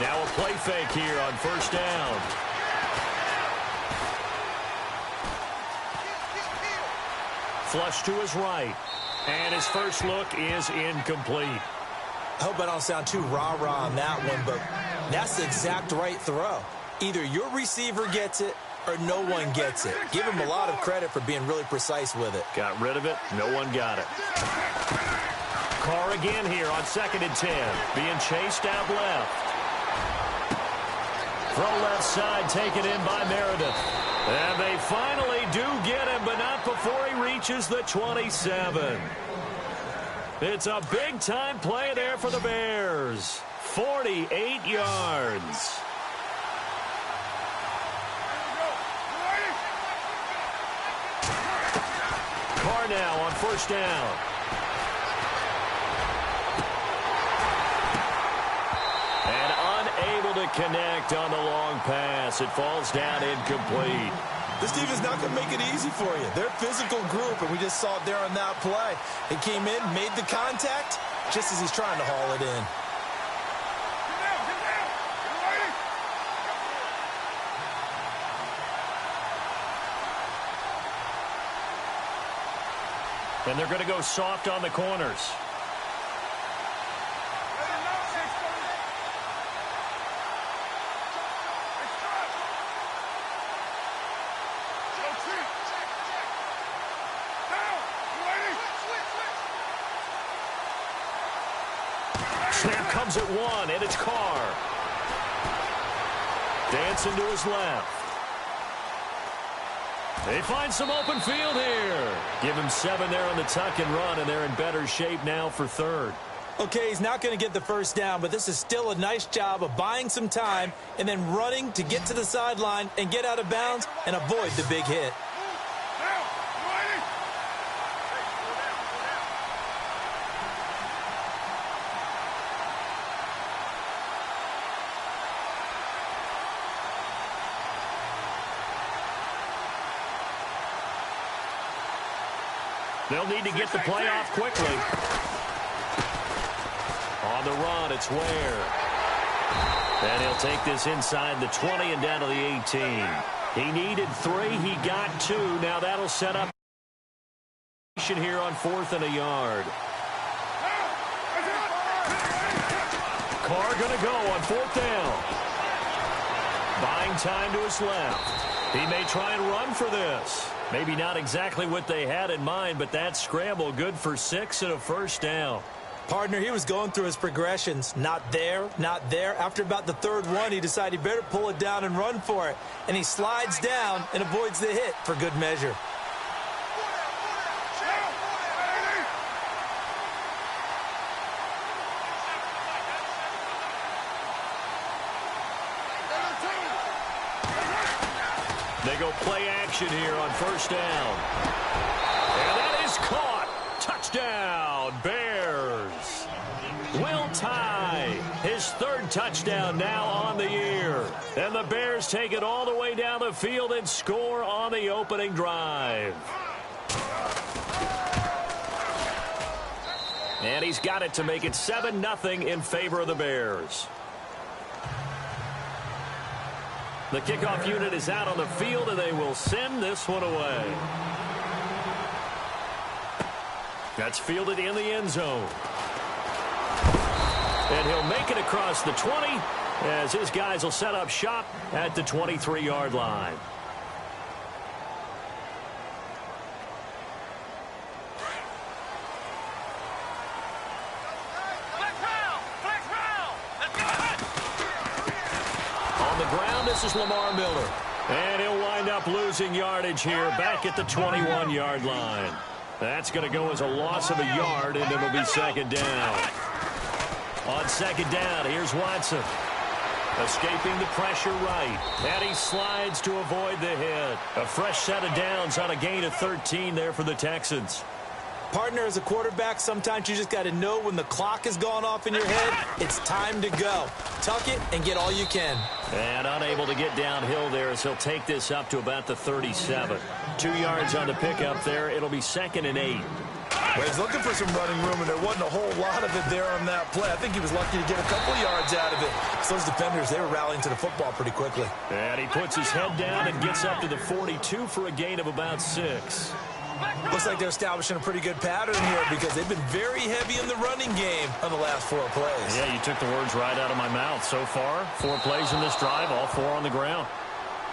Now a play fake here on first down. Flush to his right. And his first look is incomplete. I hope I don't sound too rah-rah on that one, but that's the exact right throw. Either your receiver gets it or no one gets it. Give him a lot of credit for being really precise with it. Got rid of it. No one got it. Carr again here on 2nd and 10. Being chased out left. Throw left side taken in by Meredith. And they finally do get him, but not before he reaches the 27. It's a big-time play there for the Bears. 48 yards. Carr now on first down. And unable to connect on the long pass. It falls down incomplete. This team is not going to make it easy for you. They're a physical group, and we just saw it there on that play. It came in, made the contact, just as he's trying to haul it in. And they're going to go soft on the corners. Snap comes at one, and it's Carr. Dancing to his left. They find some open field here. Give him 7 there on the tuck and run, and they're in better shape now for third. Okay, he's not going to get the first down, but this is still a nice job of buying some time and then running to get to the sideline and get out of bounds and avoid the big hit. They'll need to get the play off quickly. On the run, it's Ware. And he'll take this inside the 20 and down to the 18. He needed 3. He got 2. Now that'll set up here on 4th and a yard. Carr going to go on 4th down. Buying time to his left. He may try and run for this. Maybe not exactly what they had in mind, but that scramble good for 6 and a first down. Partner, he was going through his progressions. Not there, not there. After about the 3rd one, he decided he better pull it down and run for it. And he slides down and avoids the hit for good measure. They go play action here on first down. And that is caught. Touchdown, Bears. Will Tye, his 3rd touchdown now on the year. And the Bears take it all the way down the field and score on the opening drive. And he's got it to make it 7-0 in favor of the Bears. The kickoff unit is out on the field, and they will send this one away. That's fielded in the end zone. And he'll make it across the 20 as his guys will set up shop at the 23-yard line. This is Lamar Miller. And he'll wind up losing yardage here back at the 21-yard line. That's going to go as a loss of a yard, and it'll be 2nd down. On 2nd down, here's Watson. Escaping the pressure right. And he slides to avoid the hit. A fresh set of downs on a gain of 13 there for the Texans. Partner, as a quarterback, sometimes you just got to know when the clock has gone off in your head, it's time to go. Tuck it and get all you can. And unable to get downhill there as he'll take this up to about the 37. 2 yards on the pickup there. It'll be 2nd and 8. Well, he's looking for some running room, and there wasn't a whole lot of it there on that play. I think he was lucky to get a couple yards out of it. So those defenders, they were rallying to the football pretty quickly. And he puts his head down and gets up to the 42 for a gain of about 6. Looks like they're establishing a pretty good pattern here because they've been very heavy in the running game on the last 4 plays. Yeah, you took the words right out of my mouth. So far, 4 plays in this drive, all 4 on the ground.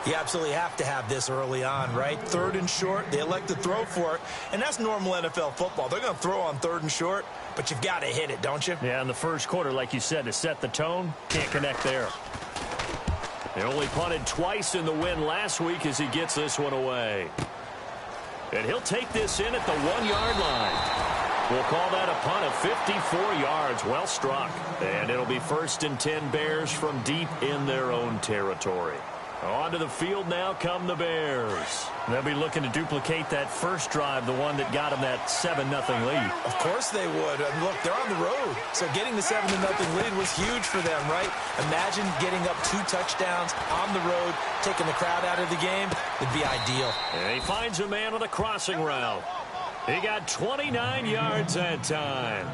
You absolutely have to have this early on, right? 3rd and short, they elect to throw for it, and that's normal NFL football. They're going to throw on 3rd and short, but you've got to hit it, don't you? Yeah, in the first quarter, like you said, to set the tone, can't connect there. They only punted twice in the win last week as he gets this one away. And he'll take this in at the 1-yard line. We'll call that a punt of 54 yards. Well struck. And it'll be 1st and 10 Bears from deep in their own territory. Onto the field now come the Bears. They'll be looking to duplicate that first drive, the one that got them that 7-0 lead. Of course they would. And look, they're on the road. So getting the 7-0 lead was huge for them, right? Imagine getting up 2 touchdowns on the road, taking the crowd out of the game. It'd be ideal. And he finds a man on the crossing route. He got 29 yards that time.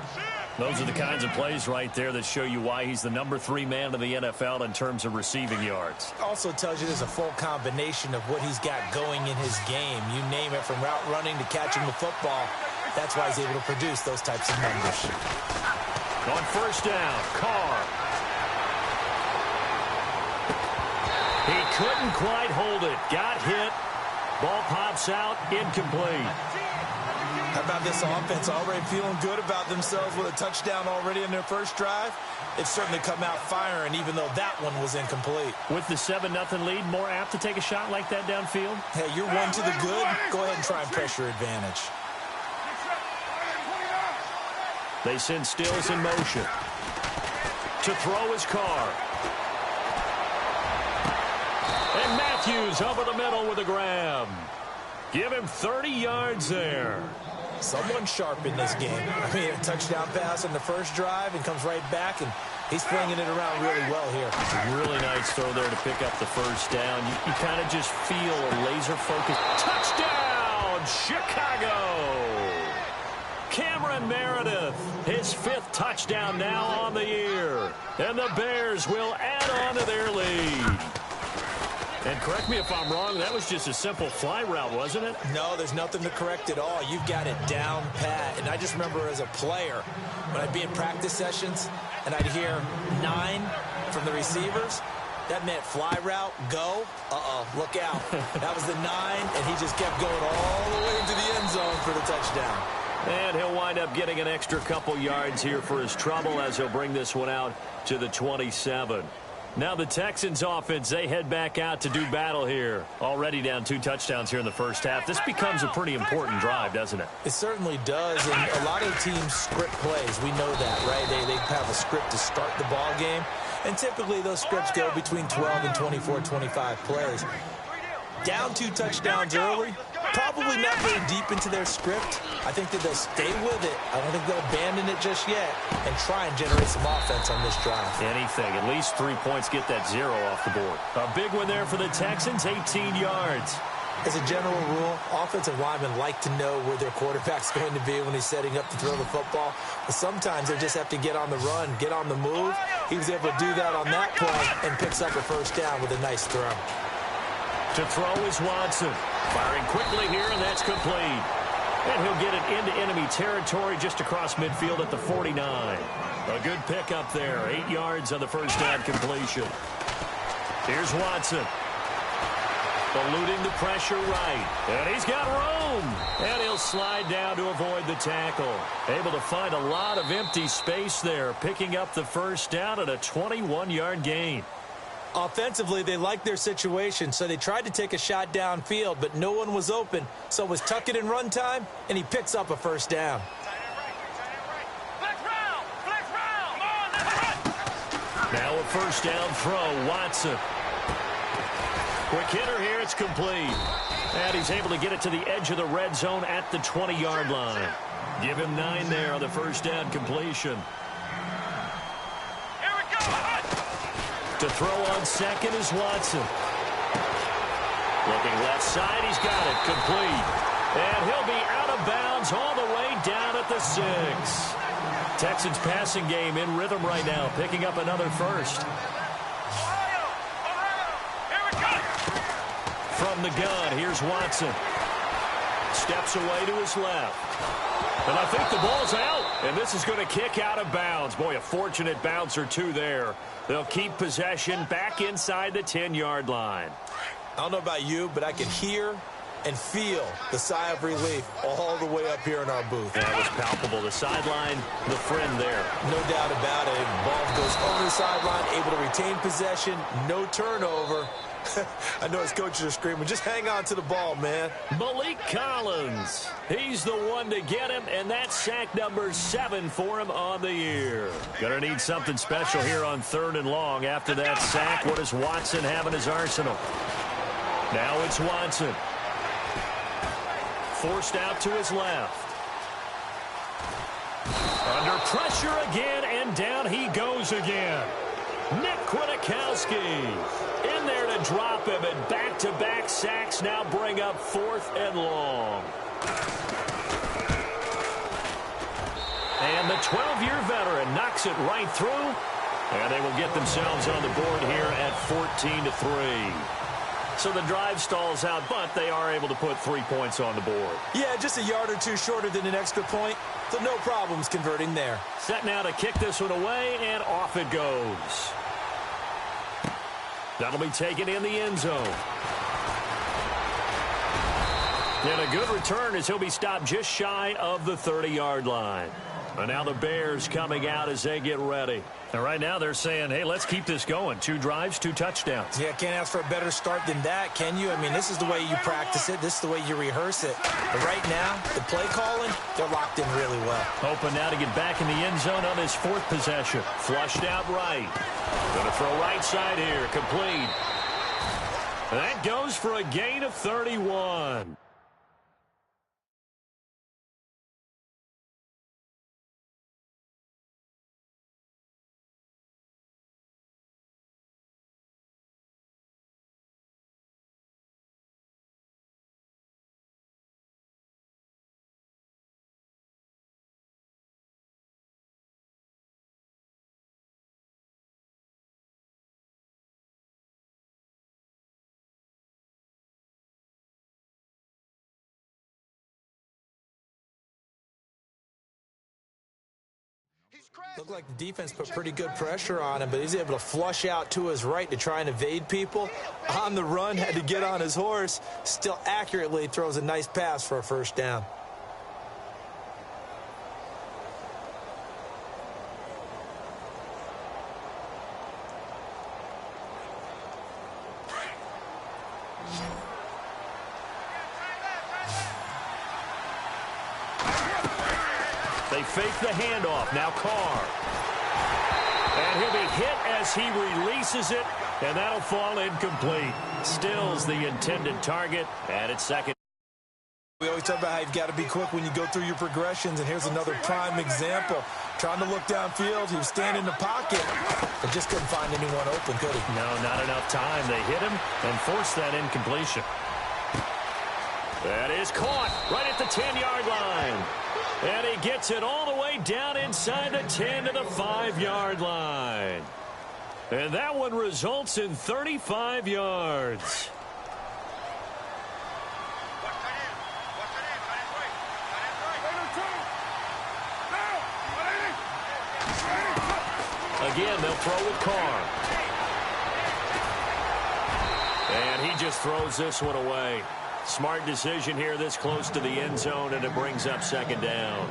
Those are the kinds of plays right there that show you why he's the number 3 man in the NFL in terms of receiving yards. Also tells you there's a full combination of what he's got going in his game. You name it, from route running to catching the football. That's why he's able to produce those types of numbers. On 1st down, Carr. He couldn't quite hold it. Got hit. Ball pops out, incomplete. How about this offense already feeling good about themselves with a touchdown already in their first drive? It's certainly come out firing, even though that one was incomplete. With the 7-0 lead, more apt to take a shot like that downfield? Hey, you're 1 to the good. Go ahead and try and pressure advantage. They send Stills in motion. To throw his Carr. And Matthews over the middle with a grab. Give him 30 yards there. Someone sharp in this game. I mean, a touchdown pass on the first drive and comes right back, and he's flinging it around really well here. Really nice throw there to pick up the first down. You kind of just feel a laser focus. Touchdown, Chicago! Cameron Meredith, his 5th touchdown now on the year. And the Bears will add on to their lead. And correct me if I'm wrong, that was just a simple fly route, wasn't it? No, there's nothing to correct at all. You've got it down pat. And I just remember as a player, when I'd be in practice sessions and I'd hear 9 from the receivers, that meant fly route, go, look out. That was the 9, and he just kept going all the way into the end zone for the touchdown. And he'll wind up getting an extra couple yards here for his trouble as he'll bring this one out to the 27. Now the Texans offense, they head back out to do battle here. Already down 2 touchdowns here in the first half. This becomes a pretty important drive, doesn't it? It certainly does, and a lot of teams script plays. We know that, right? They have a script to start the ball game, and typically those scripts go between 12 and 24, 25 plays. Down 2 touchdowns early, probably not very deep into their script. I think that they'll stay with it. I don't think they'll abandon it just yet and try and generate some offense on this drive. Anything. At least 3 points, get that 0 off the board. A big one there for the Texans, 18 yards. As a general rule, offensive linemen like to know where their quarterback's going to be when he's setting up to throw the football. But sometimes they just have to get on the run, get on the move. He was able to do that on that play and picks up a first down with a nice throw. To throw is Watson. Firing quickly here, and that's complete. And he'll get it into enemy territory just across midfield at the 49. A good pickup there. 8 yards on the first down completion. Here's Watson. Eluding the pressure right. And he's got room. And he'll slide down to avoid the tackle. Able to find a lot of empty space there, picking up the first down at a 21-yard gain. Offensively, they liked their situation, so they tried to take a shot downfield, but no one was open. So it was tuck it in run time, and he picks up a first down. Now a first down throw, Watson. Quick hitter here, it's complete. And he's able to get it to the edge of the red zone at the 20-yard line. Give him 9 there on the first down completion. To throw on second is Watson. Looking left side, he's got it, complete. And he'll be out of bounds all the way down at 6. Texans passing game in rhythm right now, picking up another first. From the gun, here's Watson. Steps away to his left. And I think the ball's out. And this is going to kick out of bounds. Boy, a fortunate bounce or two there. They'll keep possession back inside the 10-yard line. I don't know about you, but I can hear and feel the sigh of relief all the way up here in our booth. That was palpable. The sideline, the friend there. No doubt about it. Ball goes over the sideline, able to retain possession, no turnover. I know his coaches are screaming, just hang on to the ball, man. Malik Collins. He's the one to get him, and that's sack number 7 for him on the year. Gonna need something special here on 3rd and long. After that sack, what does Watson have in his arsenal? Now it's Watson. Forced out to his left. Under pressure again, and down he goes again. Nick Kwiatkowski in there to drop him, and back-to-back sacks now bring up 4th and long. And the 12-year veteran knocks it right through, and they will get themselves on the board here at 14-3. So the drive stalls out, but they are able to put 3 points on the board. Yeah, just a yard or two shorter than an extra point, so no problems converting there. Set now to kick this one away, and off it goes. That'll be taken in the end zone. And a good return as he'll be stopped just shy of the 30-yard line. And now the Bears coming out as they get ready. And right now they're saying, hey, let's keep this going. 2 drives, 2 touchdowns. Yeah, can't ask for a better start than that, can you? I mean, this is the way you practice it. This is the way you rehearse it. But right now, the play calling, they're locked in really well. Hoping now to get back in the end zone on his 4th possession. Flushed out right. Going to throw right side here. Complete. And that goes for a gain of 31. Looked like the defense put pretty good pressure on him, but he's able to flush out to his right to try and evade people. On the run, had to get on his horse. Still accurately throws a nice pass for a first down. They fake the handoff. Now Carr. And he'll be hit as he releases it, and that'll fall incomplete. Still's the intended target, and it's second. We always talk about how you've got to be quick when you go through your progressions, and here's another prime example. Trying to look downfield, he was standing in the pocket, but just couldn't find anyone open, could he? No, not enough time. They hit him and forced that incompletion. That is caught right at the 10-yard line. And he gets it all the way down inside the 10 to the 5-yard line. And that one results in 35 yards. Again, they'll throw with Carr. And he just throws this one away. Smart decision here this close to the end zone, and it brings up second down.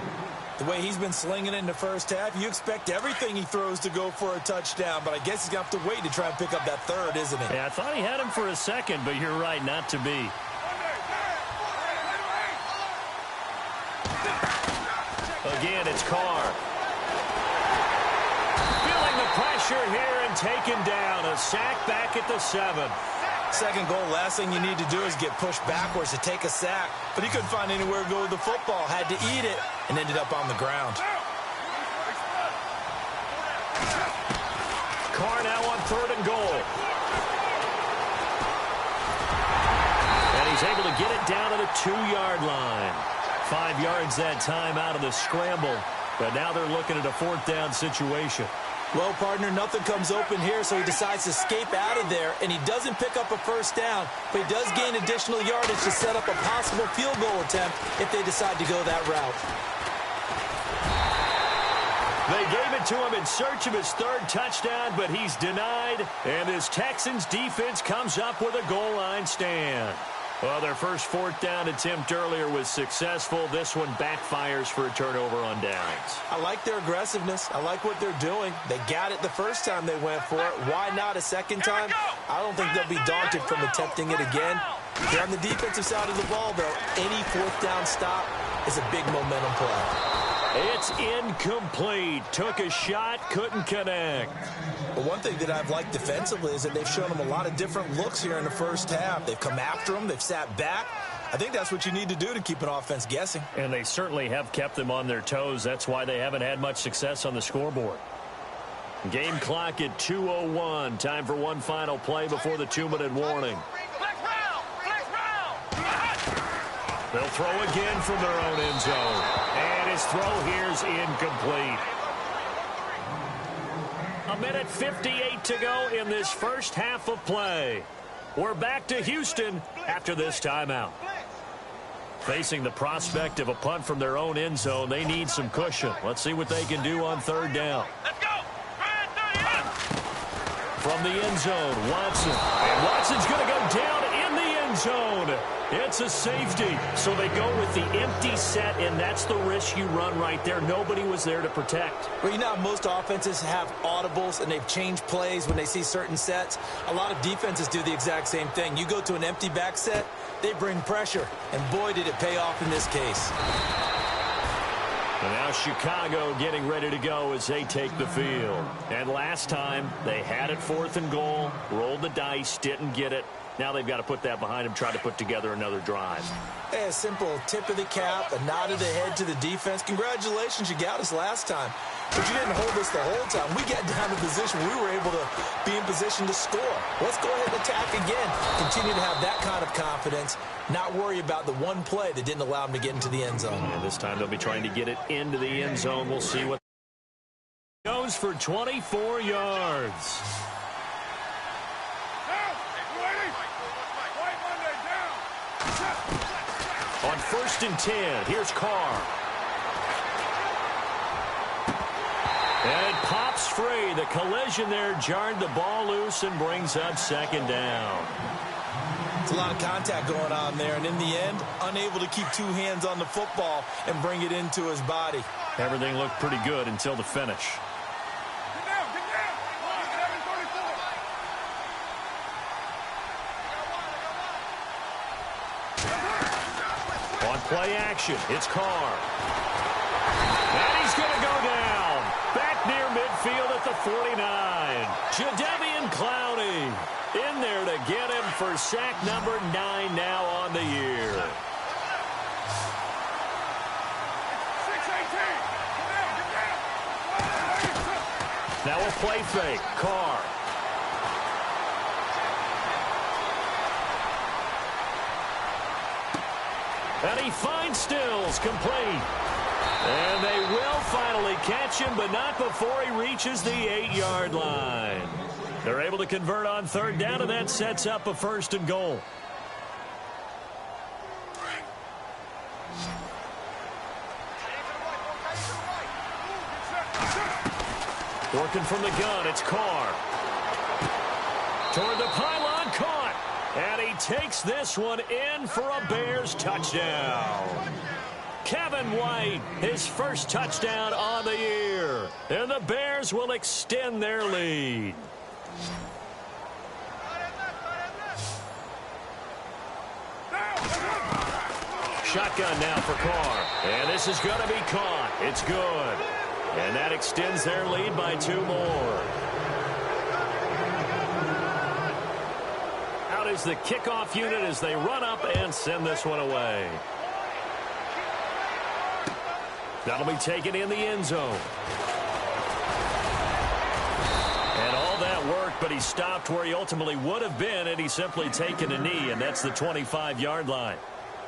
The way he's been slinging it in the first half, you expect everything he throws to go for a touchdown, but I guess he's going to have to wait to try and pick up that third, isn't he? Yeah, I thought he had him for a second, but you're right, not to be. Again, it's Carr. Feeling the pressure here and taken down. A sack back at the 7. Second goal, last thing you need to do is get pushed backwards to take a sack. But he couldn't find anywhere to go with the football. Had to eat it and ended up on the ground. Carr now on 3rd and goal. And he's able to get it down to the 2-yard line. 5 yards that time out of the scramble. But now they're looking at a 4th down situation. Well, partner, nothing comes open here, so he decides to escape out of there, and he doesn't pick up a 1st down, but he does gain additional yardage to set up a possible field goal attempt if they decide to go that route. They gave it to him in search of his 3rd touchdown, but he's denied, and this Texans defense comes up with a goal line stand. Well, their first 4th down attempt earlier was successful. This one backfires for a turnover on downs. I like their aggressiveness. I like what they're doing. They got it the first time they went for it. Why not a second time? I don't think they'll be daunted from attempting it again. They're on the defensive side of the ball, though. Any 4th down stop is a big momentum play. It's incomplete. Took a shot, couldn't connect. But one thing that I've liked defensively is that they've shown them a lot of different looks here in the first half. They've come after them. They've sat back. I think that's what you need to do to keep an offense guessing. And they certainly have kept them on their toes. That's why they haven't had much success on the scoreboard. Game clock at 2:01. Time for one final play before the 2-minute warning. They'll throw again from their own end zone. And his throw here's incomplete. 1:58 to go in this first half of play. We're back to Houston after this timeout. Facing the prospect of a punt from their own end zone, they need some cushion. Let's see what they can do on 3rd down. Let's go. From the end zone, Watson. And Watson's going to go down in the end zone. It's a safety. So they go with the empty set, and that's the risk you run right there. Nobody was there to protect. Well, you know, most offenses have audibles, and they've changed plays when they see certain sets. A lot of defenses do the exact same thing. You go to an empty back set, they bring pressure. And boy, did it pay off in this case. And now Chicago getting ready to go as they take the field. And last time, they had it 4th and goal, rolled the dice, didn't get it. Now they've got to put that behind them, try to put together another drive. Hey, a simple tip of the cap, a nod of the head to the defense. Congratulations, you got us last time. But you didn't hold us the whole time. We got down to position. We were able to be in position to score. Let's go ahead and attack again. Continue to have that kind of confidence. Not worry about the one play that didn't allow them to get into the end zone. And this time they'll be trying to get it into the end zone. We'll see what goes for 24 yards. On 1st and 10, here's Carr. And it pops free. The collision there jarred the ball loose and brings up 2nd down. It's a lot of contact going on there, and in the end, unable to keep 2 hands on the football and bring it into his body. Everything looked pretty good until the finish. On play action, it's Carr. And he's going to go down. Back near midfield at the 49. Jadeveon Clowney in there to get him for sack number 9 now on the year. Now a play fake. Carr. And he finds Stills, complete. And they will finally catch him, but not before he reaches the 8-yard line. They're able to convert on 3rd down, and that sets up a 1st and goal. Working from the gun, it's Carr. Toward the pylon, caught. And he takes this one in for a Bears touchdown. Kevin White, his first touchdown on the year. And the Bears will extend their lead. Shotgun now for Carr. And this is going to be caught. It's good. And that extends their lead by 2 more. Out is the kickoff unit as they run up and send this one away. That'll be taken in the end zone. And all that worked, but he stopped where he ultimately would have been had he simply taken a knee, and that's the 25-yard line.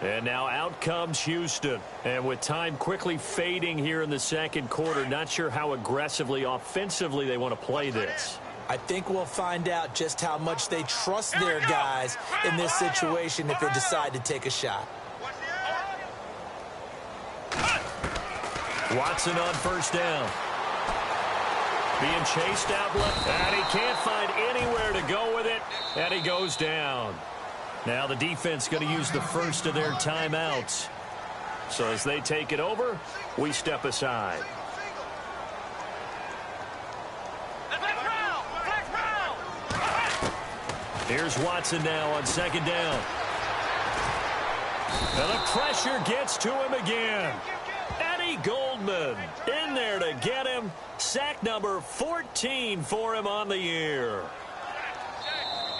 And now out comes Houston. And with time quickly fading here in the second quarter, not sure how aggressively, offensively they want to play this. I think we'll find out just how much they trust their guys in this situation if they decide to take a shot. Watson on first down. Being chased out left, and he can't find anywhere to go with it, and he goes down. Now the defense going to use the first of their timeouts. So as they take it over, we step aside. Here's Watson now on second down. And the pressure gets to him again. Eddie Goldman in there to get him. Sack number 14 for him on the year.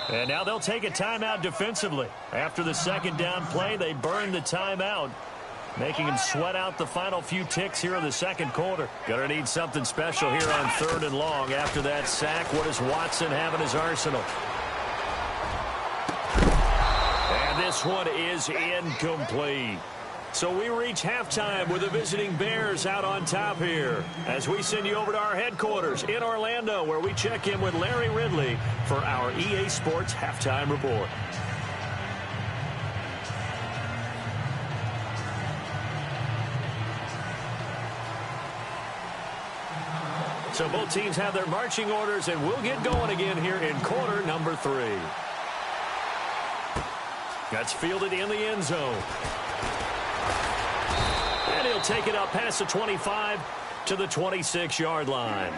And now they'll take a timeout defensively. After the second down play, they burn the timeout, making him sweat out the final few ticks here in the second quarter. Gonna need something special here on third and long. After that sack, what does Watson have in his arsenal? And this one is incomplete. So we reach halftime with the visiting Bears out on top here as we send you over to our headquarters in Orlando, where we check in with Larry Ridley for our EA Sports Halftime Report. So both teams have their marching orders, and we'll get going again here in quarter number 3. That's fielded in the end zone. And he'll take it up past the 25 to the 26-yard line.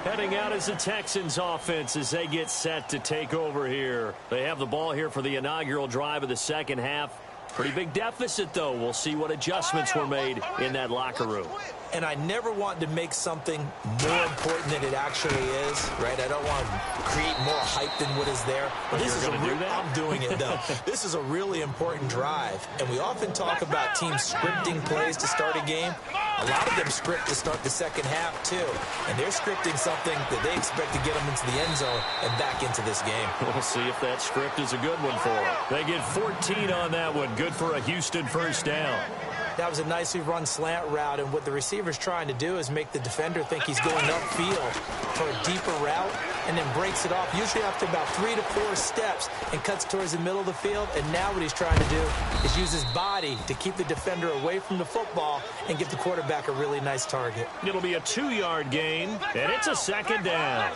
Heading out is the Texans offense as they get set to take over here. They have the ball here for the inaugural drive of the second half. Pretty big deficit, though. We'll see what adjustments were made in that locker room. And I never want to make something more important than it actually is, right? I don't want to create more hype than what is there. But this is I'm doing it, though. This is a really important drive. And we often talk about teams scripting plays to start a game. A lot of them script to start the second half, too. And they're scripting something that they expect to get them into the end zone and back into this game. We'll see if that script is a good one for them. They get 14 on that one. Good for a Houston first down. That was a nicely run slant route, and what the receiver's trying to do is make the defender think he's going upfield for a deeper route and then breaks it off, usually after about 3 to 4 steps, and cuts towards the middle of the field. And now what he's trying to do is use his body to keep the defender away from the football and give the quarterback a really nice target. It'll be a 2-yard gain, and it's a second down.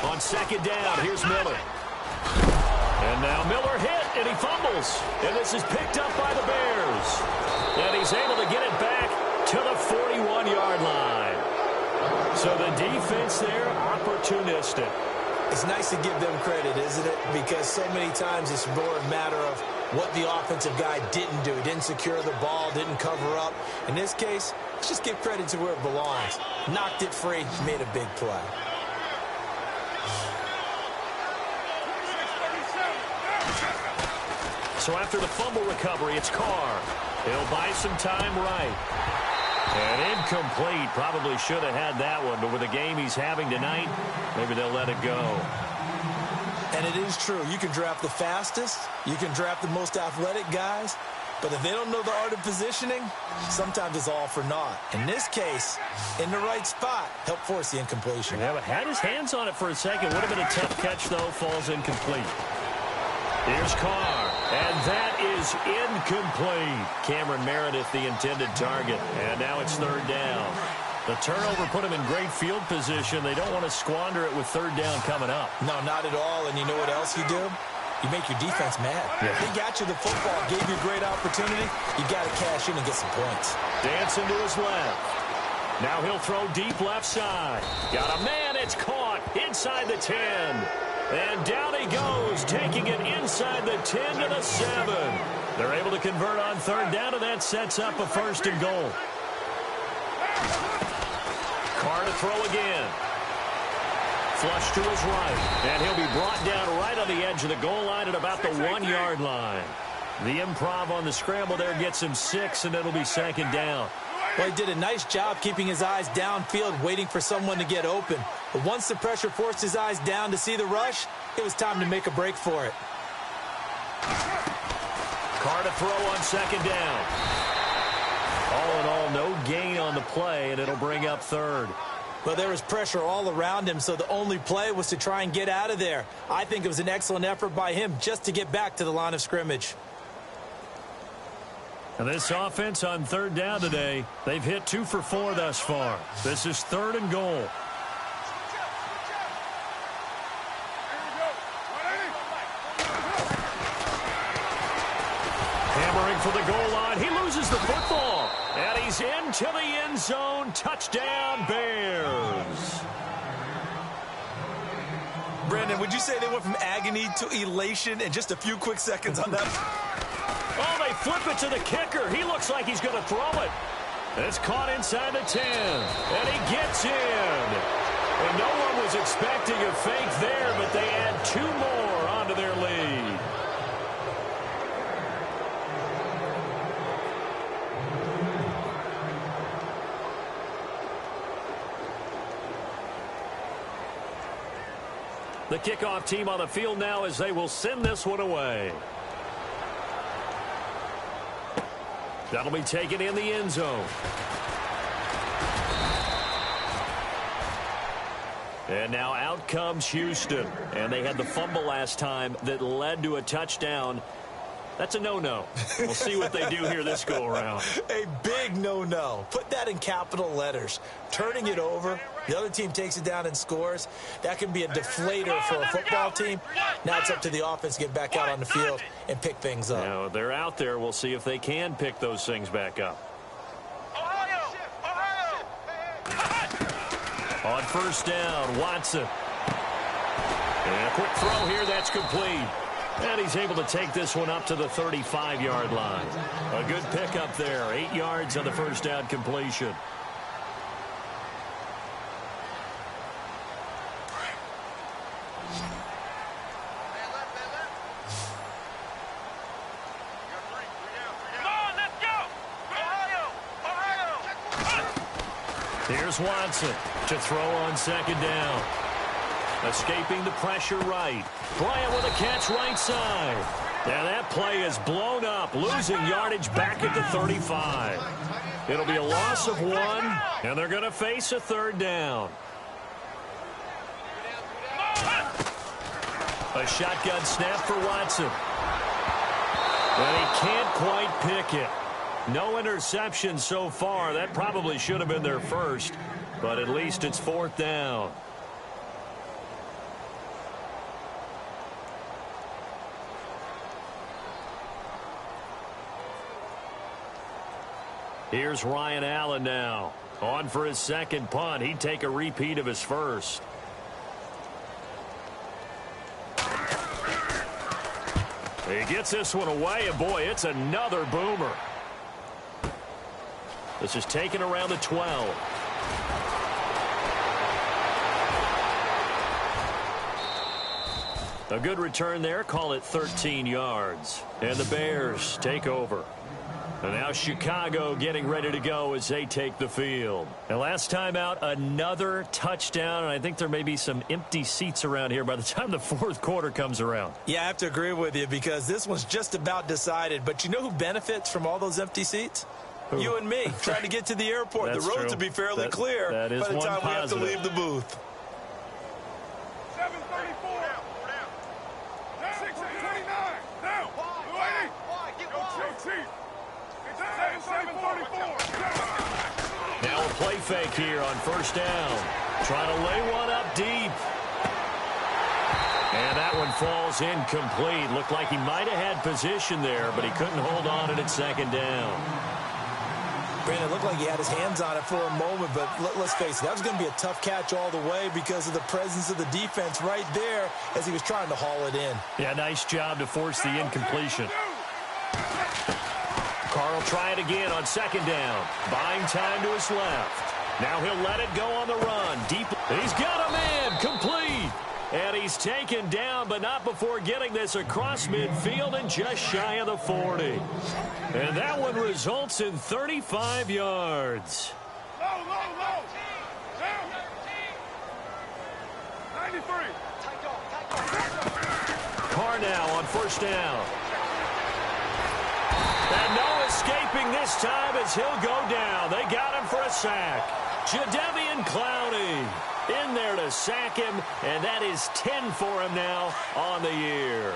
On second down, here's Miller. And now Miller hit, and he fumbles. And this is picked up by the Bears. And he's able to get it back to the 41-yard line. So the defense there, opportunistic. It's nice to give them credit, isn't it? Because so many times it's more a matter of what the offensive guy didn't do. He didn't secure the ball, didn't cover up. In this case, let's just give credit to where it belongs. Knocked it free, made a big play. So after the fumble recovery, it's Carr. He'll buy some time right. And incomplete. Probably should have had that one, but with the game he's having tonight, maybe they'll let it go. And it is true. You can draft the fastest. You can draft the most athletic guys. But if they don't know the art of positioning, sometimes it's all for naught. In this case, in the right spot, helped force the incompletion. Yeah, but had his hands on it for a second. Would have been a tough catch, though. Falls incomplete. Here's Carr, and that is incomplete. Cameron Meredith, the intended target, and now it's third down. The turnover put him in great field position. They don't want to squander it with third down coming up. No, not at all, and you know what else you do? You make your defense mad. Yeah. They got you the football, gave you a great opportunity. You got to cash in and get some points. Dancing to his left. Now he'll throw deep left side. Got a man, it's caught inside the 10. And down he goes, taking it inside the 10 to the 7. They're able to convert on third down, and that sets up a first and goal. Carr to throw again. Flush to his right. And he'll be brought down right on the edge of the goal line at about the 1-yard line. The improv on the scramble there gets him 6, and it'll be second down. Well, he did a nice job keeping his eyes downfield, waiting for someone to get open. But once the pressure forced his eyes down to see the rush, it was time to make a break for it. Carr to throw on second down. All in all, no gain on the play, and it'll bring up third. Well, there was pressure all around him, so the only play was to try and get out of there. I think it was an excellent effort by him just to get back to the line of scrimmage. And this offense on third down today, they've hit 2 for 4 thus far. This is 3rd and goal. Hammering for the goal line. He loses the football. And he's into the end zone. Touchdown, Bears. Brandon, would you say they went from agony to elation in just a few quick seconds on that? Oh, they flip it to the kicker. He looks like he's going to throw it. It's caught inside the 10. And he gets in. And no one was expecting a fake there, but they add 2 more onto their lead. The kickoff team on the field now as they will send this one away. That'll be taken in the end zone. And now out comes Houston. And they had the fumble last time that led to a touchdown. That's a no-no. We'll see what they do here this go-around. A big no-no. Put that in capital letters. Turning it over, the other team takes it down and scores. That can be a deflator for a football team. Now it's up to the offense to get back out on the field and pick things up. Now, they're out there. We'll see if they can pick those things back up. On first down, Watson. And a quick throw here, that's complete. And he's able to take this one up to the 35-yard line. A good pickup there. 8 yards on the first down completion. Here's Watson to throw on second down. Escaping the pressure right. Bryant with a catch right side. And that play is blown up, losing yardage back at the 35. It'll be a loss of 1, and they're going to face a third down. A shotgun snap for Watson. But he can't quite pick it. No interception so far. That probably should have been their first, but at least it's 4th down. Here's Ryan Allen now. On for his second punt. He'd take a repeat of his first. He gets this one away, and boy, it's another boomer. This is taken around the 12. A good return there. Call it 13 yards. And the Bears take over. And now Chicago getting ready to go as they take the field. And last time out, another touchdown. And I think there may be some empty seats around here by the time the 4th quarter comes around. Yeah, I have to agree with you because this one's just about decided. But you know who benefits from all those empty seats? Who? You and me, trying to get to the airport. The roads will be fairly clear by the time we have to leave the booth. 734. 629. Down. 280. Go cheat. 744. Now a play fake here on first down. Trying to lay one up deep. And that one falls incomplete. Looked like he might have had position there, but he couldn't hold on to it at second down. Brandon, it looked like he had his hands on it for a moment, but let's face it, that was going to be a tough catch all the way because of the presence of the defense right there as he was trying to haul it in. Yeah, nice job to force the incompletion. Carr will try it again on second down. Buying time to his left. Now he'll let it go on the run. Deep. He's got a man. Complete. And he's taken down, but not before getting this across midfield and just shy of the 40. And that one results in 35 yards. Low, low, low. Down. 93. Carr now on first down. And no escaping this time as he'll go down. They got him for a sack. Jadeveon Clowney in there to sack him, and that is 10 for him now on the year.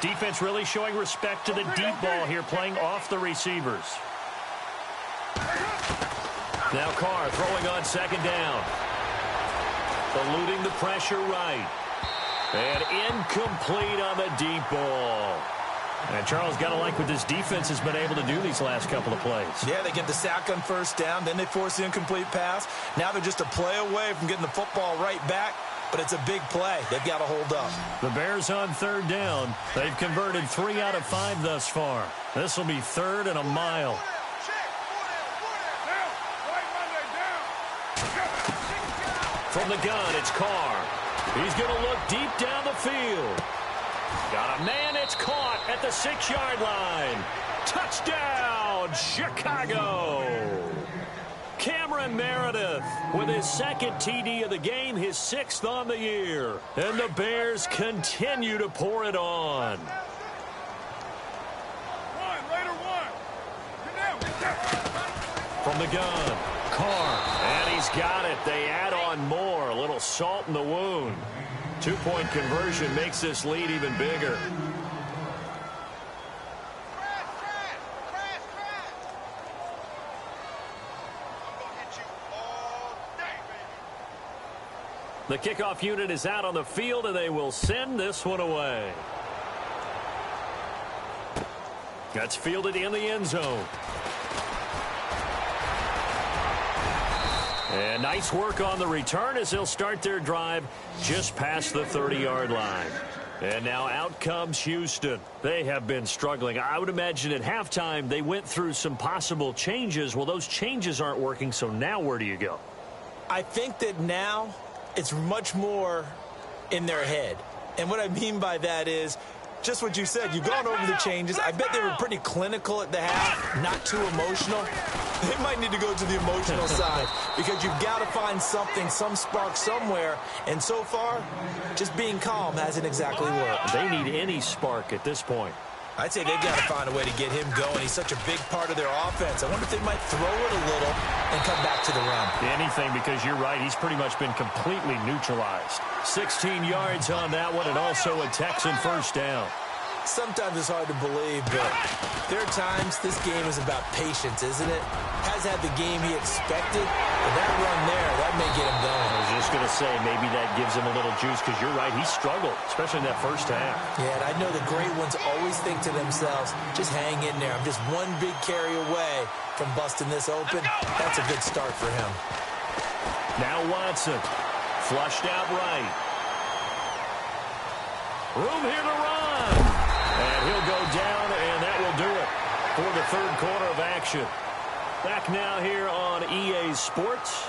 Defense really showing respect to the deep ball here, playing off the receivers. Now Carr throwing on second down. Eluding the pressure right. And incomplete on the deep ball. And Charles, got to like what this defense has been able to do these last couple of plays. Yeah, they get the sack on first down, then they force the incomplete pass. Now they're just a play away from getting the football right back, but it's a big play. They've got to hold up. The Bears on third down. They've converted 3 out of 5 thus far. This will be third and a mile. From the gun, it's Carr. He's going to look deep down the field. Got a man, it's caught at the 6-yard line. Touchdown, Chicago. Cameron Meredith with his second TD of the game, his 6th on the year. And the Bears continue to pour it on. From the gun, Carr, and he's got it. They add on more, a little salt in the wound. 2-point conversion makes this lead even bigger. The kickoff unit is out on the field, and they will send this one away. That's fielded in the end zone. And nice work on the return as they'll start their drive just past the 30-yard line. And now out comes Houston. They have been struggling. I would imagine at halftime they went through some possible changes. Well, those changes aren't working, so now where do you go? I think that now it's much more in their head. And what I mean by that is just what you said. You've gone over the changes. I bet they were pretty clinical at the half, not too emotional. They might need to go to the emotional side because you've got to find something, some spark somewhere. And so far, just being calm hasn't exactly worked. They need any spark at this point. I'd say they've got to find a way to get him going. He's such a big part of their offense. I wonder if they might throw it a little and come back to the run. Anything, because you're right. He's pretty much been completely neutralized. 16 yards on that one, and also a Texan first down. Sometimes it's hard to believe, but there are times this game is about patience, isn't it? Has had the game he expected, but that run there, that may get him going. I was just going to say, maybe that gives him a little juice, because you're right, he struggled, especially in that first half. Yeah, and I know the great ones always think to themselves, just hang in there. I'm just one big carry away from busting this open. That's a good start for him. Now Watson, flushed out right. Room here to run. And he'll go down, and that will do it for the third quarter of action. Back now here on EA Sports.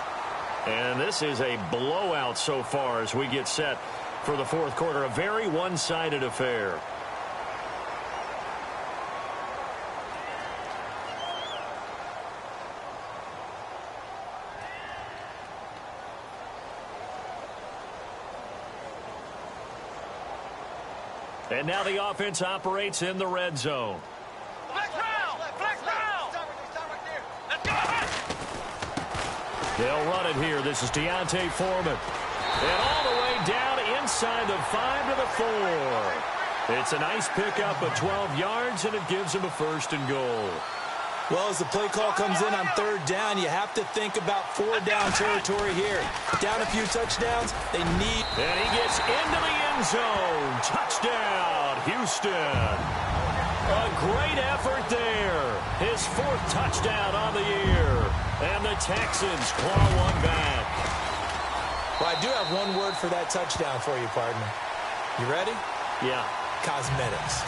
And this is a blowout so far as we get set for the fourth quarter. A very one-sided affair. And now the offense operates in the red zone. They'll run it here. This is Deontay Foreman. And all the way down inside the 5 to the 4. It's a nice pickup of 12 yards, and it gives him a first and goal. Well, as the play call comes in on third down, you have to think about 4-down territory here. Down a few touchdowns, they need... And he gets into the end zone. Touchdown, Houston. A great effort there. His 4th touchdown on the year. And the Texans claw one back. Well, I do have one word for that touchdown for you, partner. You ready? Yeah. cosmetics.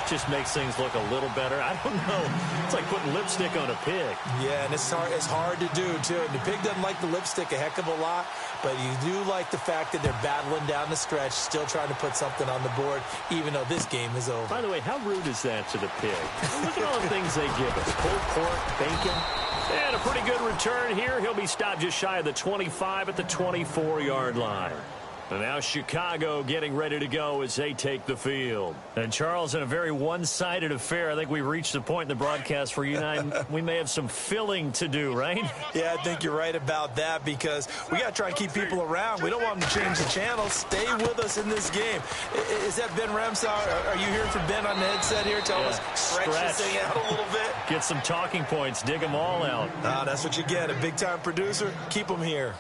Just makes things look a little better. I don't know. It's like putting lipstick on a pig. Yeah, and it's hard to do, too. And the pig doesn't like the lipstick a heck of a lot, but you do like the fact that they're battling down the stretch, still trying to put something on the board, even though this game is over. By the way, how rude is that to the pig? Look at all the things they give us. Pulled pork, bacon. And a pretty good return here. He'll be stopped just shy of the 25 at the 24-yard line. And now Chicago getting ready to go as they take the field. And, Charles, in a very one-sided affair, I think we've reached the point in the broadcast where you and I, we may have some filling to do, right? Yeah, I think you're right about that because we got to try and keep people around. We don't want them to change the channel. Stay with us in this game. Is that Ben Ramsar? Are you hearing from Ben on the headset here? Tell us, stretch this thing out a little bit. Get some talking points. Dig them all out. That's what you get. A big-time producer. Keep them here.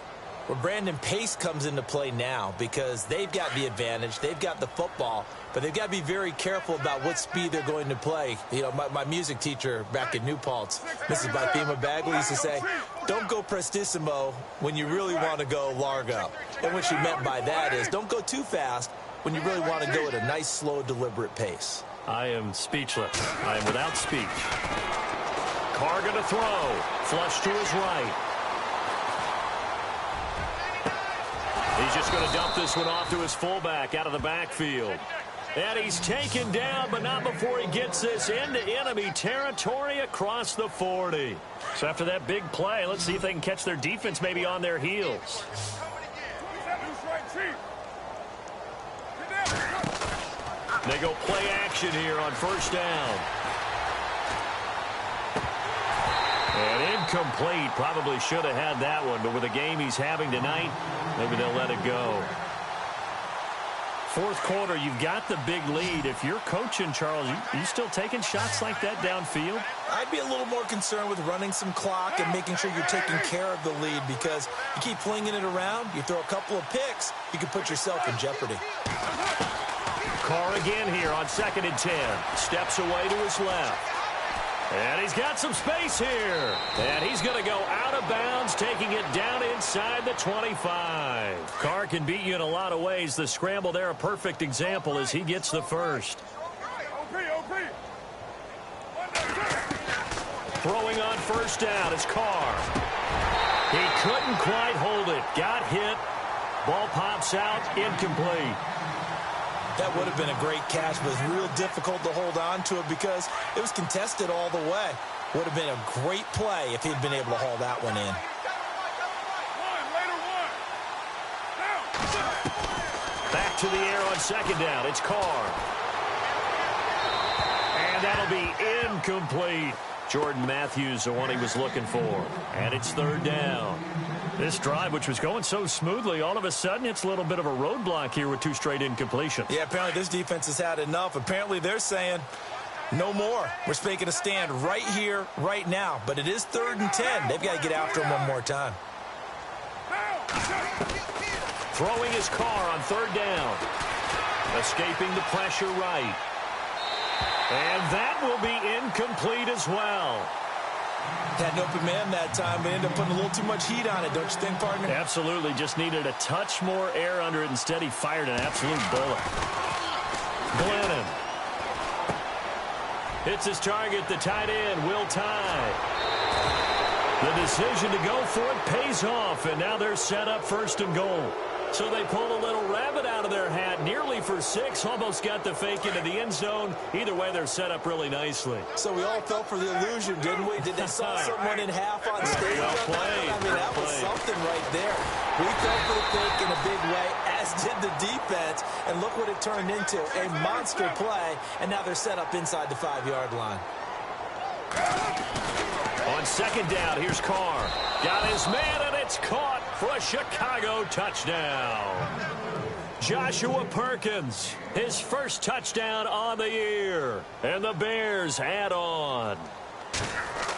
Well, Brandon, pace comes into play now because they've got the advantage. They've got the football, but they've got to be very careful about what speed they're going to play. You know, my music teacher back in New Paltz, Mrs. Bythema Bagley, used to say, don't go prestissimo when you really want to go largo. And what she meant by that is don't go too fast when you really want to go at a nice, slow, deliberate pace. I am speechless. I am without speech. Carr going to throw. Flush to his right. He's just going to dump this one off to his fullback out of the backfield. And he's taken down, but not before he gets this into enemy territory across the 40. So after that big play, let's see if they can catch their defense maybe on their heels. They go play action here on first down. And incomplete. Probably should have had that one, but with the game he's having tonight, maybe they'll let it go. Fourth quarter, you've got the big lead. If you're coaching, Charles, you still taking shots like that downfield? I'd be a little more concerned with running some clock and making sure you're taking care of the lead because you keep flinging it around, you throw a couple of picks, you can put yourself in jeopardy. Carr again here on 2nd and 10. Steps away to his left. And he's got some space here. And he's going to go out of bounds, taking it down inside the 25. Carr can beat you in a lot of ways. The scramble there, a perfect example as he gets the first. Throwing on first down is Carr. He couldn't quite hold it. Got hit. Ball pops out, incomplete. That would have been a great catch, but it's real difficult to hold on to it because it was contested all the way. Would have been a great play if he'd been able to haul that one in. Back to the air on second down. It's Carr. And that'll be incomplete. Jordan Matthews, the one he was looking for. And it's third down. This drive, which was going so smoothly, all of a sudden it's a little bit of a roadblock here with two straight incompletions. Yeah, apparently this defense has had enough. Apparently they're saying no more. We're making a stand right here, right now. But it is 3rd and 10. They've got to get after him one more time. Throwing his Carr on 3rd down. Escaping the pressure right. And that will be incomplete as well. Had an open man that time, but ended up putting a little too much heat on it, don't you think, partner? Absolutely. Just needed a touch more air under it. Instead, he fired an absolute bullet. Glennon. Hits his target, the tight end, Will Tye. The decision to go for it pays off, and now they're set up 1st and goal. So they pull a little rabbit out of their hat, nearly for 6, almost got the fake into the end zone. Either way, they're set up really nicely. So we all fell for the illusion, didn't we? Did they saw someone in half on stage? Well played. I mean, that was something right there. We fell for the fake in a big way, as did the defense. And look what it turned into, a monster play. And now they're set up inside the 5-yard line. On 2nd down, here's Carr. Got his man, and it's caught for a Chicago touchdown. Joshua Perkins, his first touchdown on the year. And the Bears add on.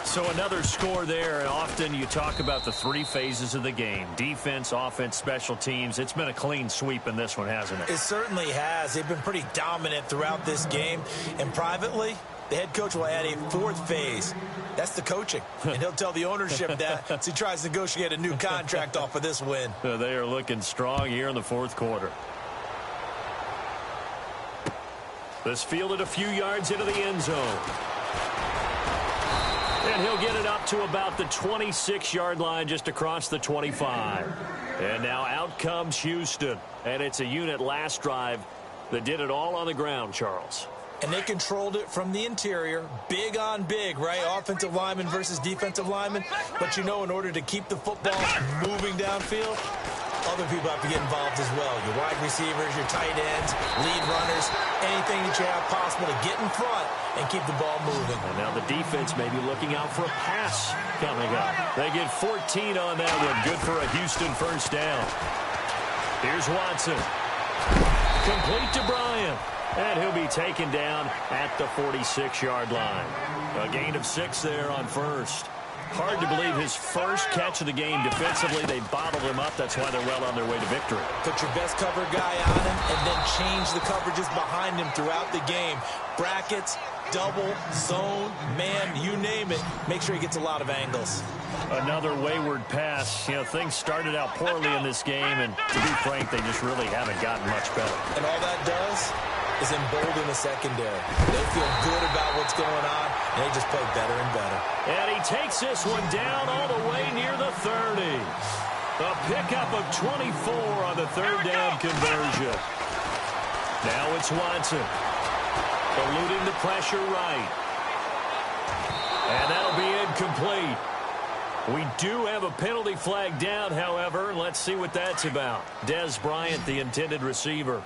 So another score there, and often you talk about the 3 phases of the game. Defense, offense, special teams. It's been a clean sweep in this one, hasn't it? It certainly has. They've been pretty dominant throughout this game. And privately, the head coach will add a 4th phase. That's the coaching. And he'll tell the ownership that as he tries to negotiate a new contract off of this win. They are looking strong here in the 4th quarter. This fielded a few yards into the end zone. And he'll get it up to about the 26-yard line, just across the 25. And now out comes Houston. And it's a unit last drive that did it all on the ground, Charles. And they controlled it from the interior. Big on big, right? Offensive lineman versus defensive lineman. But you know, in order to keep the football moving downfield, other people have to get involved as well. Your wide receivers, your tight ends, lead runners, anything that you have possible to get in front and keep the ball moving. And now the defense may be looking out for a pass coming up. They get 14 on that one. Good for a Houston first down. Here's Watson. Complete to Bryant. And he'll be taken down at the 46-yard line. A gain of 6 there on first. Hard to believe his first catch of the game defensively. They bottled him up. That's why they're well on their way to victory. Put your best cover guy on him and then change the coverages behind him throughout the game. Brackets, double, zone, man, you name it. Make sure he gets a lot of angles. Another wayward pass. You know, things started out poorly in this game, and to be frank, they just really haven't gotten much better. And all that does is embolden the secondary. They feel good about what's going on, and they just play better and better. And he takes this one down all the way near the 30. A pickup of 24 on the third down conversion. Now it's Watson. Eluding the pressure right. And that'll be incomplete. We do have a penalty flag down, however. Let's see what that's about. Des Bryant, the intended receiver.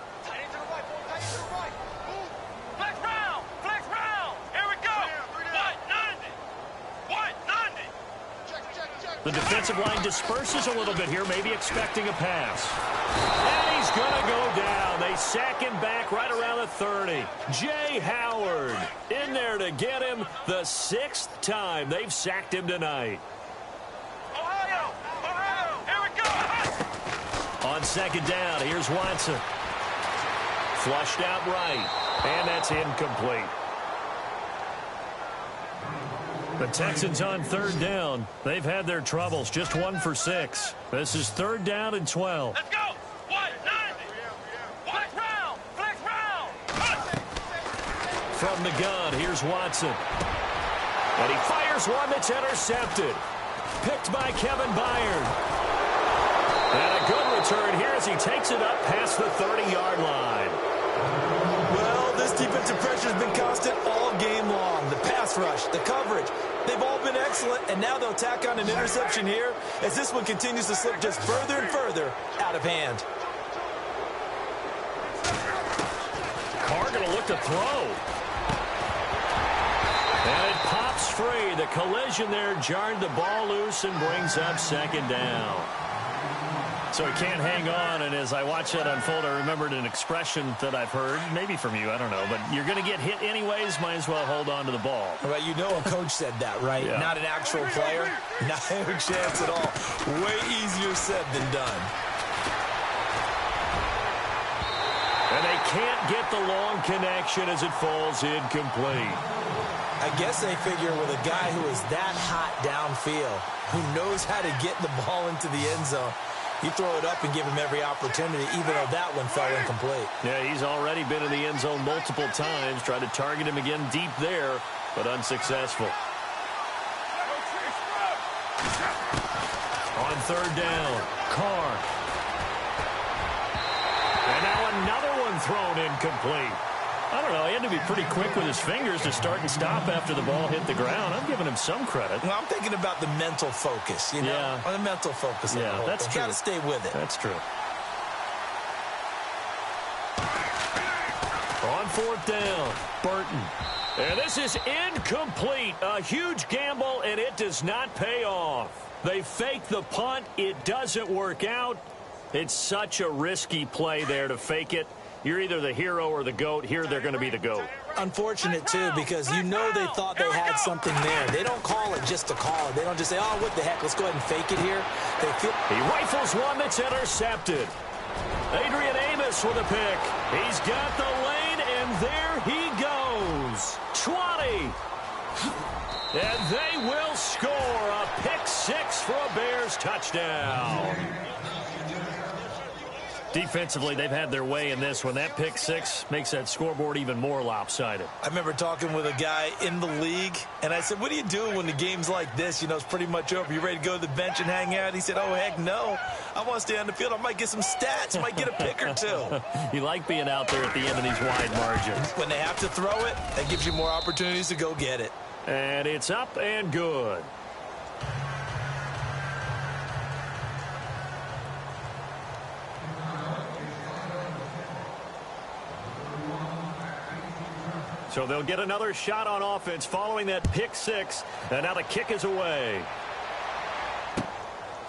The defensive line disperses a little bit here, maybe expecting a pass. And he's going to go down. They sack him back right around the 30. Jay Howard in there to get him the 6th time they've sacked him tonight. Ohio, here we go. On second down, here's Watson. Flushed out right, and that's incomplete. The Texans on third down. They've had their troubles. Just 1 for 6. This is third down and 12. Let's go. Flex round. From the gun, here's Watson. And he fires one that's intercepted. Picked by Kevin Byard. And a good return here as he takes it up past the 30-yard line. Well, this defensive pressure has been constant all game long. The pass rush, the coverage, they've all been excellent, and now they'll tack on an interception here as this one continues to slip just further and further out of hand. Carr going to look to throw. And it pops free. The collision there jarred the ball loose and brings up second down. So he can't hang on, and as I watch that unfold, I remembered an expression that I've heard, maybe from you, I don't know, but you're going to get hit anyways, might as well hold on to the ball. Well, you know a coach said that, right? Yeah. Not an actual player. Not a chance at all. Way easier said than done. And they can't get the long connection as it falls incomplete. I guess they figure with a guy who is that hot downfield, who knows how to get the ball into the end zone, you throw it up and give him every opportunity, even though that one fell incomplete. Yeah, he's already been in the end zone multiple times. Tried to target him again deep there, but unsuccessful. On third down, Carr. And now another one thrown incomplete. I don't know, he had to be pretty quick with his fingers to start and stop after the ball hit the ground. I'm giving him some credit. Well, I'm thinking about the mental focus, you know? Yeah. On the mental focus. Yeah, that's true. Got to stay with it. That's true. On fourth down, Burton. And this is incomplete. A huge gamble, and it does not pay off. They fake the punt. It doesn't work out. It's such a risky play there to fake it. You're either the hero or the GOAT. Here, they're going to be the GOAT. Unfortunate, too, because you know they thought they had something there. They don't call it just to call it. They don't just say, oh, what the heck, let's go ahead and fake it here. They feel He rifles one that's intercepted. Adrian Amos with a pick. He's got the lane, and there he goes. 20. And they will score a pick six for a Bears touchdown. Defensively, they've had their way in this one. That pick six makes that scoreboard even more lopsided. I remember talking with a guy in the league, and I said, what do you do when the game's like this? You know, it's pretty much over. You ready to go to the bench and hang out? He said, oh, heck no. I want to stay on the field. I might get some stats. Might get a pick or two. You like being out there at the end of these wide margins. When they have to throw it, that gives you more opportunities to go get it. And it's up and good. So they'll get another shot on offense following that pick six. And now the kick is away.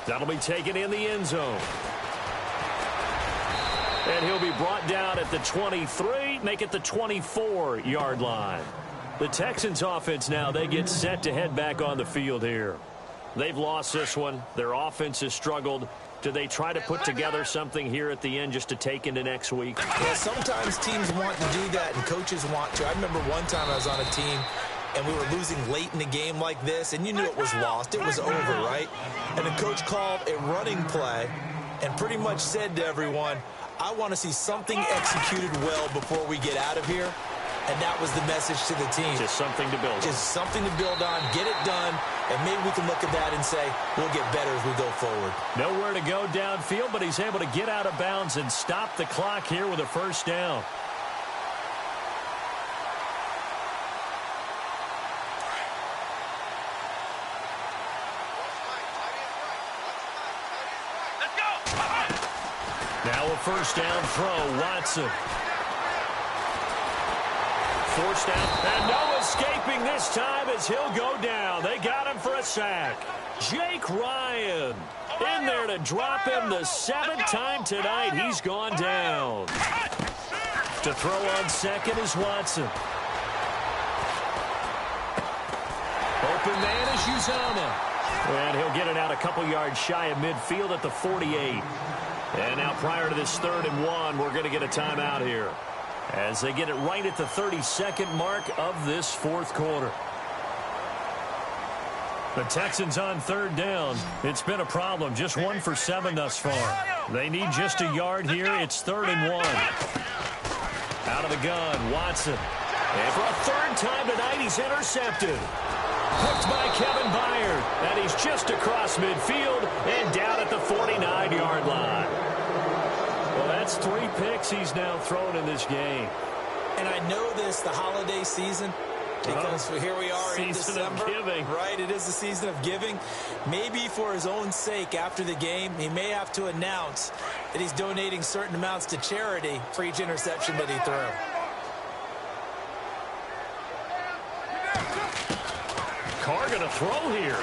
That'll be taken in the end zone. And he'll be brought down at the 23, make it the 24-yard line. The Texans offense now, they get set to head back on the field here. They've lost this one. Their offense has struggled. Do they try to put together something here at the end just to take into next week? Yeah, sometimes teams want to do that and coaches want to. I remember one time I was on a team and we were losing late in the game like this, and you knew it was lost. It was over, right? And the coach called a running play and pretty much said to everyone, I want to see something executed well before we get out of here. And that was the message to the team. Just something to build on. Just something to build on, get it done, and maybe we can look at that and say, we'll get better as we go forward. Nowhere to go downfield, but he's able to get out of bounds and stop the clock here with a first down. Let's go. Now a first down throw, Watson. Forced out, and no escaping this time as he'll go down. They got him for a sack. Jake Ryan in there to drop him the seventh time tonight. He's gone down. To throw on second is Watson. Open man is Uzama. And he'll get it out a couple yards shy of midfield at the 48. And now prior to this 3rd and 1, we're going to get a timeout here, as they get it right at the 32nd mark of this fourth quarter. The Texans on 3rd down. It's been a problem. Just 1 for 7 thus far. They need just a yard here. It's 3rd and 1. Out of the gun, Watson. And for a 3rd time tonight, he's intercepted. Hooked by Kevin Byard. And he's just across midfield and down at the 49-yard line. Well, that's 3 picks he's now thrown in this game. And I know this, the holiday season, because here we are in December. Season of giving. Right, it is the season of giving. Maybe for his own sake after the game, he may have to announce that he's donating certain amounts to charity for each interception that he threw. Carr going to throw here.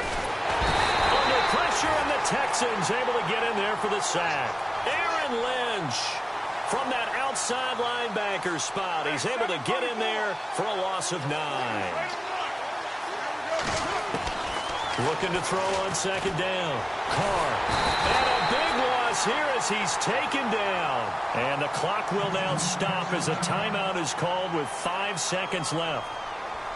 Under pressure, and the Texans able to get in there for the sack. Aaron Lynch from that outside linebacker spot. He's able to get in there for a loss of 9. Looking to throw on 2nd down. Carr. And a big loss here as he's taken down. And the clock will now stop as a timeout is called with 5 seconds left.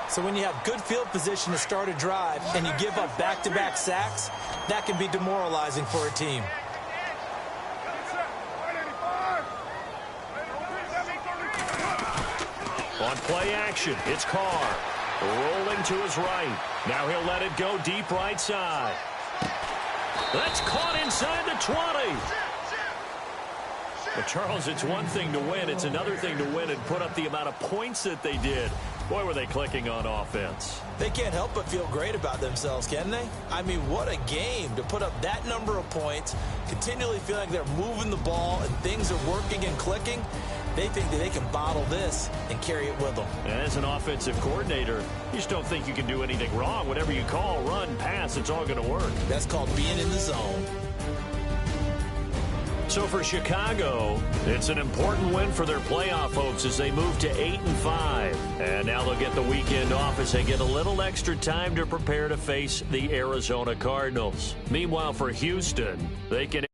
So when you have good field position to start a drive and you give up back-to-back sacks, that can be demoralizing for a team. On play action, it's Carr. Rolling to his right. Now he'll let it go deep right side. That's caught inside the 20. But, Charles, it's one thing to win. It's another thing to win and put up the amount of points that they did. Boy, were they clicking on offense. They can't help but feel great about themselves, can they? I mean, what a game to put up that number of points, continually feeling like they're moving the ball and things are working and clicking. They think that they can bottle this and carry it with them. As an offensive coordinator, you just don't think you can do anything wrong. Whatever you call, run, pass, it's all going to work. That's called being in the zone. So for Chicago, it's an important win for their playoff hopes as they move to 8-5. And now they'll get the weekend off as they get a little extra time to prepare to face the Arizona Cardinals. Meanwhile, for Houston, they can